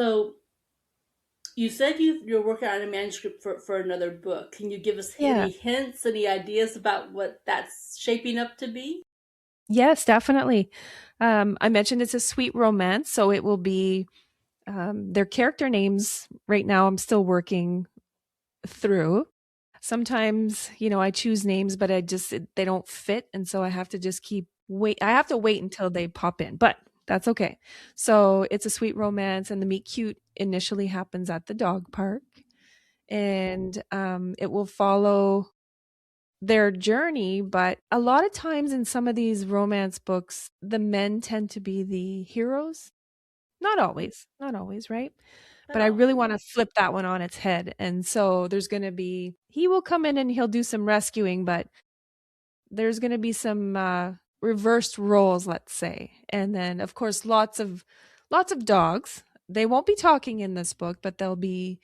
So you said you're working on a manuscript for another book. Can you give us Yeah. any hints, any ideas about what that's shaping up to be? Yes, definitely. I mentioned it's a sweet romance, so it will be their character names right now I'm still working through. Sometimes, I choose names, but they don't fit, and so I have to just keep wait. I have to wait until they pop in, but that's okay. So it's a sweet romance, and the meet cute initially happens at the dog park, and it will follow their journey. But a lot of times in some of these romance books, the men tend to be the heroes. Not always, right? But I Oh, really want to flip that one on its head. And so there's going to be, he will come in and he'll do some rescuing, but there's going to be some reversed roles, let's say. And then, of course, lots of dogs. They won't be talking in this book, but they'll be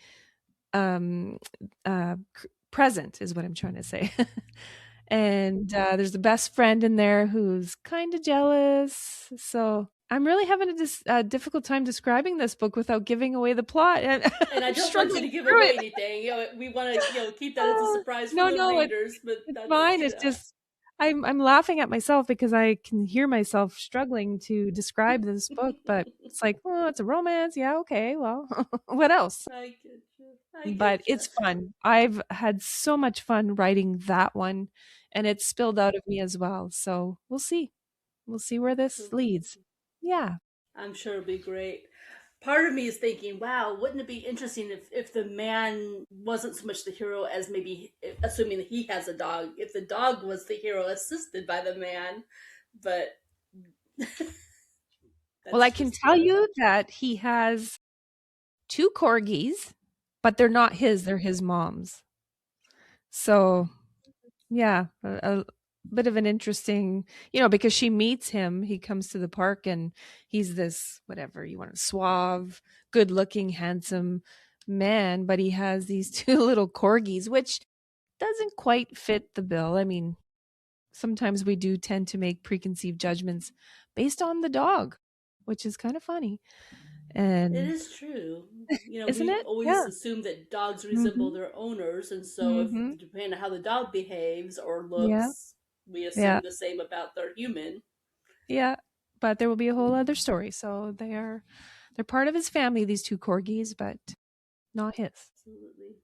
um, present, is what I'm trying to say. And there's the best friend in there who's kind of jealous. So I'm really having a difficult time describing this book without giving away the plot, and and I I'm don't want you to struggling give through away it. anything. We want to keep that as a Oh, surprise for no, the no, readers. But it's that's fine. It's just I'm laughing at myself because I can hear myself struggling to describe this book, but it's like, oh, it's a romance. Yeah, okay. Well, what else? I get you. I But get you. it's fun. I've had so much fun writing that one, and it's spilled out of me as well. So we'll see. We'll see where this leads. Yeah. I'm sure it'll be great. Part of me is thinking, wow, wouldn't it be interesting if the man wasn't so much the hero as maybe assuming that he has a dog, if the dog was the hero assisted by the man, but Well, I that's can just tell you that he has two corgis, but they're not his, they're his mom's. So, yeah, a bit of an interesting, because she meets him, he comes to the park and he's this, whatever you want, suave, good looking, handsome man, but he has these two little corgis, which doesn't quite fit the bill. I mean, sometimes we do tend to make preconceived judgments based on the dog, which is kind of funny. it And is true. isn't We it? always Yeah. assume that dogs resemble Mhm. their owners, and so if Mhm. depending on how the dog behaves or Yeah. looks, we Yeah. assume the same about their human. Yeah. But there will be a whole other story. So they're part of his family, these two corgis, but not his. Absolutely.